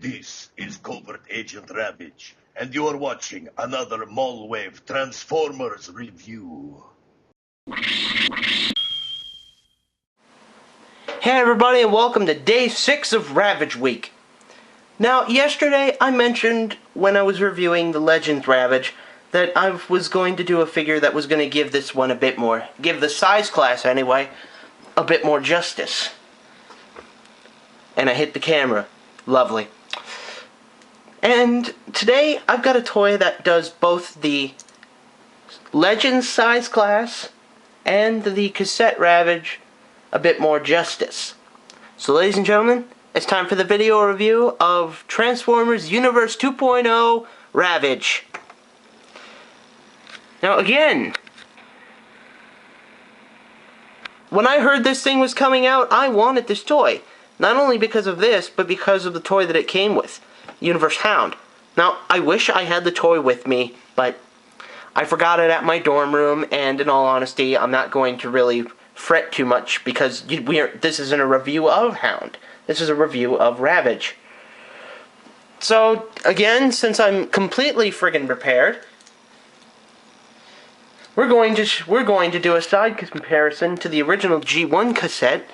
This is Covert Agent Ravage, and you are watching another Malwave Transformers review. Hey everybody, and welcome to Day 6 of Ravage Week. Now, yesterday I mentioned when I was reviewing the Legends Ravage that I was going to do a figure that was going to give this one a bit more, give the size class anyway, a bit more justice. And I hit the camera. Lovely. And today I've got a toy that does both the Legends size class and the Cassette Ravage a bit more justice. So ladies and gentlemen, it's time for the video review of Transformers Universe 2.0 Ravage. Now again, when I heard this thing was coming out, I wanted this toy. Not only because of this, but because of the toy that it came with, Universe Hound. Now, I wish I had the toy with me, but I forgot it at my dorm room, and in all honesty, I'm not going to really fret too much because this isn't a review of Hound. This is a review of Ravage. So, again, since I'm completely friggin' prepared, we're going to do a side comparison to the original G1 cassette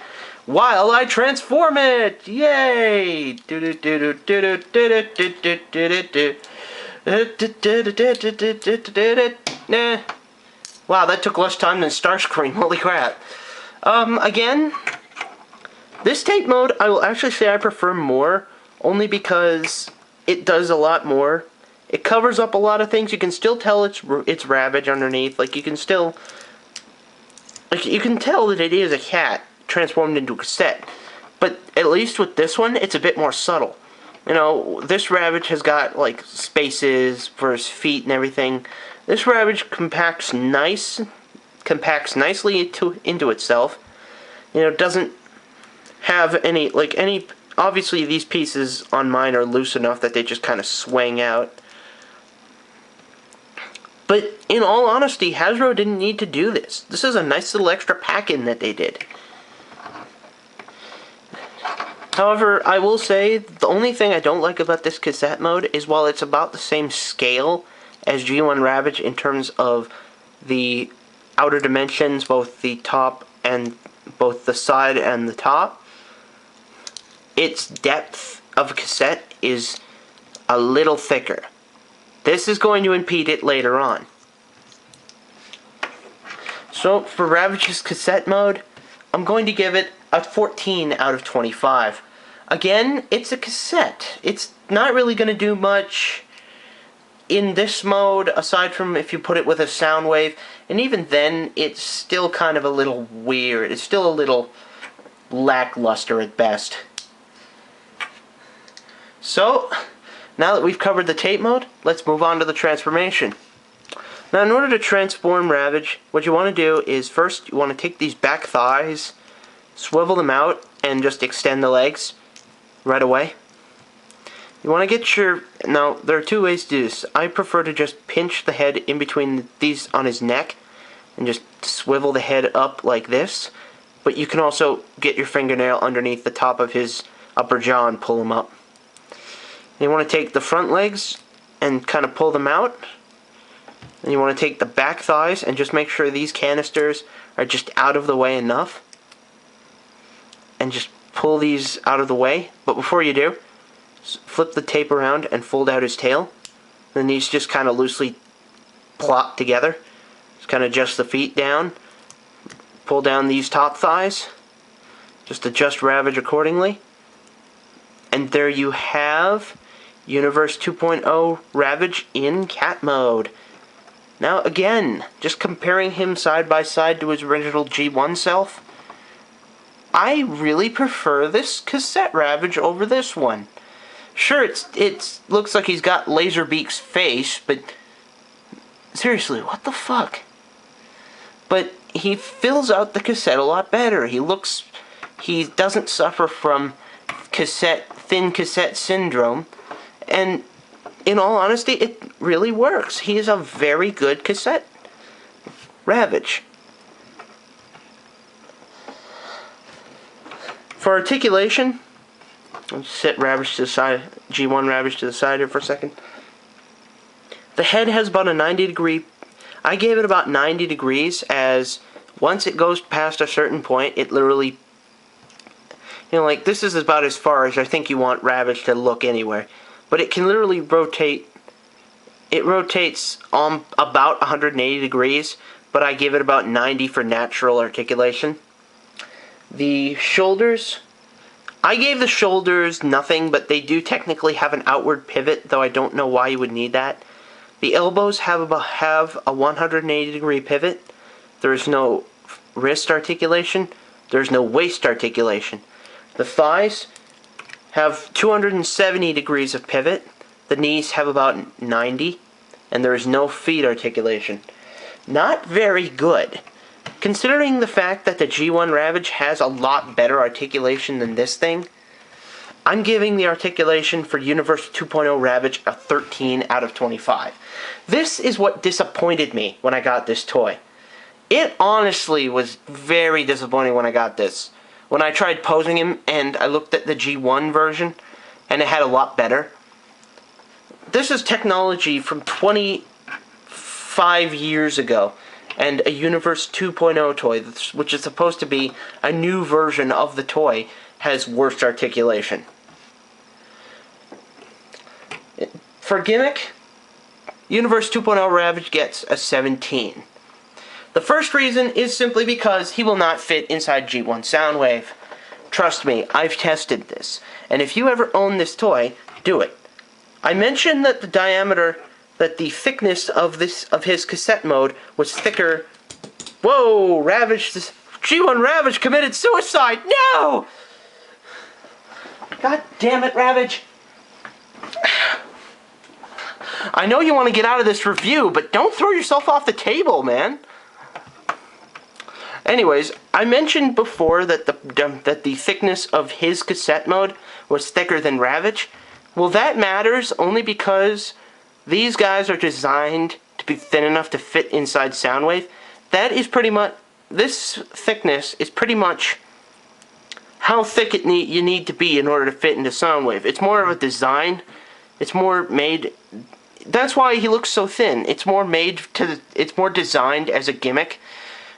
while I transform it. Yay! Wow, that took less time than Starscream. Holy crap. Again, this tape mode, I will actually say I prefer more, only because it does a lot more. It covers up a lot of things. You can still tell it's Ravage underneath. Like, you can still... like, you can tell that it is a cat transformed into a cassette. But at least with this one, it's a bit more subtle. You know, this Ravage has got, like, spaces for his feet and everything. This Ravage compacts nicely into itself. You know, doesn't have any, obviously these pieces on mine are loose enough that they just kind of swing out. But in all honesty, Hasbro didn't need to do this. This is a nice little extra pack-in that they did. However, I will say, the only thing I don't like about this cassette mode is while it's about the same scale as G1 Ravage in terms of the outer dimensions, both the top and both the side and the top, its depth of a cassette is a little thicker. This is going to impede it later on. So for Ravage's cassette mode, I'm going to give it a 14 out of 25. Again, it's a cassette. It's not really going to do much in this mode, aside from if you put it with a sound wave, and even then, it's still kind of a little weird. It's still a little lackluster at best. So, now that we've covered the tape mode, let's move on to the transformation. Now, in order to transform Ravage, what you want to do is first you want to take these back thighs, swivel them out, and just extend the legs right away. You want to get your... Now, there are two ways to do this. I prefer to just pinch the head in between these on his neck and just swivel the head up like this. But you can also get your fingernail underneath the top of his upper jaw and pull him up. And you want to take the front legs and kind of pull them out. And you want to take the back thighs and just make sure these canisters are just out of the way enough. And just pull these out of the way. But before you do, flip the tape around and fold out his tail. Then these just kind of loosely plop together. Just kind of adjust the feet down. Pull down these top thighs. Just adjust Ravage accordingly. And there you have Universe 2.0 Ravage in cat mode. Now again, just comparing him side by side to his original G1 self, I really prefer this cassette Ravage over this one. Sure, it looks like he's got Laserbeak's face, but seriously, what the fuck? But he fills out the cassette a lot better. He doesn't suffer from thin cassette syndrome, and in all honesty, it really works. He is a very good cassette Ravage. For articulation, Let's set Ravage to the side, G1 Ravage to the side here for a second. The head has about a 90 degree, I gave it about 90 degrees, as once it goes past a certain point, it literally, like this is about as far as I think you want Ravage to look anywhere. But it can literally rotate, it rotates about 180 degrees, but I give it about 90 for natural articulation. The shoulders, I gave the shoulders nothing, but they do technically have an outward pivot, though I don't know why you would need that. The elbows have a 180 degree pivot. There is no wrist articulation. There's no waist articulation. The thighs have 270 degrees of pivot. The knees have about 90. And there is no feet articulation. Not very good. Considering the fact that the G1 Ravage has a lot better articulation than this thing, I'm giving the articulation for Universe 2.0 Ravage a 13 out of 25. This is what disappointed me when I got this toy. It honestly was very disappointing when I got this. When I tried posing him and I looked at the G1 version and it had a lot better. This is technology from 25 years ago, and a Universe 2.0 toy, which is supposed to be a new version of the toy, has worse articulation. For gimmick, Universe 2.0 Ravage gets a 17. The first reason is simply because he will not fit inside G1 Soundwave. Trust me, I've tested this, and if you ever own this toy, do it. I mentioned that the thickness of his cassette mode was thicker. Whoa, Ravage, G1 Ravage committed suicide. No! God damn it, Ravage. I know you want to get out of this review, but don't throw yourself off the table, man. Anyways, I mentioned before that the thickness of his cassette mode was thicker than Ravage. Well, that matters only because these guys are designed to be thin enough to fit inside Soundwave. That is pretty much, this thickness is pretty much how thick you need to be in order to fit into Soundwave. It's more of a design. It's more made, that's why he looks so thin. It's more designed as a gimmick.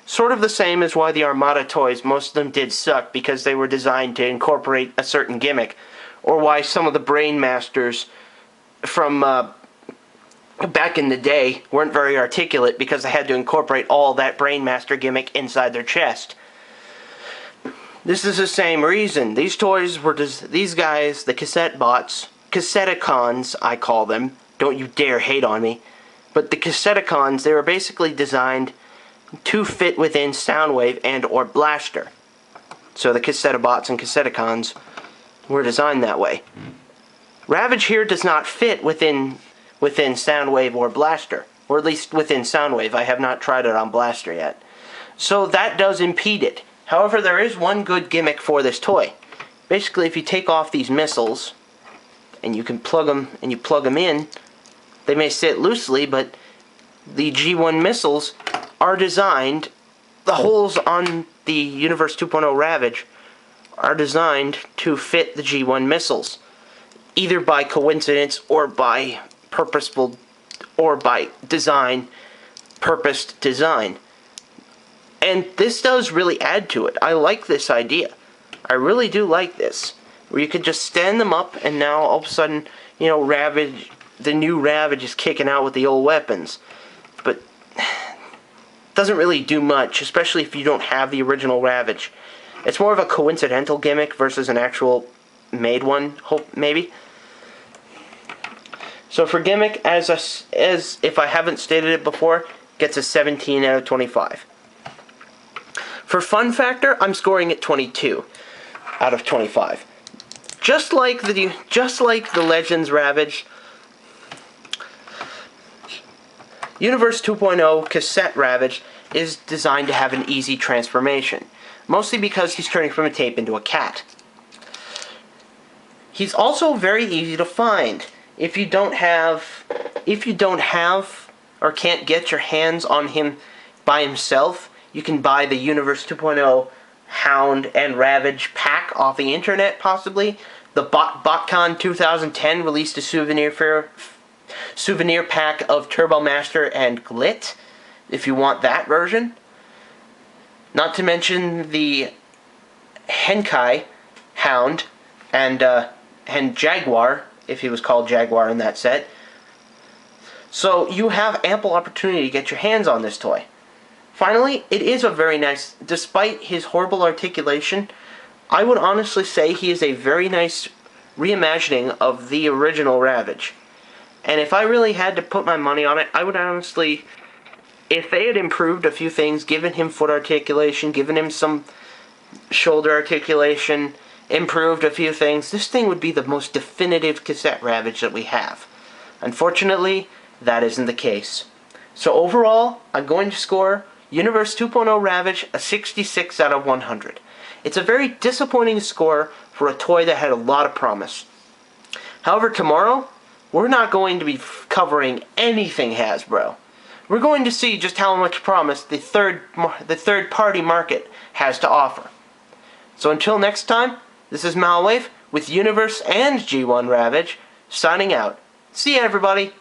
Sort of the same as why the Armada toys, most of them did suck because they were designed to incorporate a certain gimmick. Or why some of the Brain Masters from back in the day weren't very articulate because they had to incorporate all that Brain Master gimmick inside their chest. This is the same reason. These toys were these guys, the cassette bots, Cassetticons, I call them. Don't you dare hate on me. But the Cassetticons, they were basically designed to fit within Soundwave and or Blaster. So the Cassettibots and Cassetticons were designed that way. Ravage here does not fit within Soundwave or Blaster, or at least within Soundwave. I have not tried it on Blaster yet. So that does impede it. However, there is one good gimmick for this toy. Basically, if you take off these missiles and you can plug them in, they may sit loosely, but the G1 missiles are designed, the holes on the Universe 2.0 Ravage are designed to fit the G1 missiles, either by coincidence or by purposeful, or by design, purposed design. And this does really add to it. I like this idea. I really do like this, where you could just stand them up and now all of a sudden, you know, Ravage, the new Ravage is kicking out with the old weapons. But doesn't really do much, especially if you don't have the original Ravage. It's more of a coincidental gimmick versus an actual made one, maybe. So for gimmick, as if I haven't stated it before, gets a 17 out of 25. For fun factor, I'm scoring it 22 out of 25. Just like the Legends Ravage, Universe 2.0 Cassette Ravage is designed to have an easy transformation. Mostly because he's turning from a tape into a cat. He's also very easy to find. If you don't have or can't get your hands on him by himself, you can buy the Universe 2.0 Hound and Ravage pack off the internet, possibly. The BotCon 2010 released a souvenir pack of Turbo Master and Glit, if you want that version. Not to mention the Henkai Hound and Jaguar, if he was called Jaguar in that set. So you have ample opportunity to get your hands on this toy. Finally, it is a very nice, despite his horrible articulation, I would honestly say he is a very nice reimagining of the original Ravage. And if I really had to put my money on it, I would honestly, if they had improved a few things, given him foot articulation, given him some shoulder articulation, improved a few things, this thing would be the most definitive cassette Ravage that we have. Unfortunately, that isn't the case. So overall, I'm going to score Universe 2.0 Ravage a 66 out of 100. It's a very disappointing score for a toy that had a lot of promise. However, tomorrow, we're not going to be covering anything Hasbro. We're going to see just how much promise the third-party market has to offer. So until next time, this is Malwave with Universe and G1 Ravage, signing out. See ya, everybody!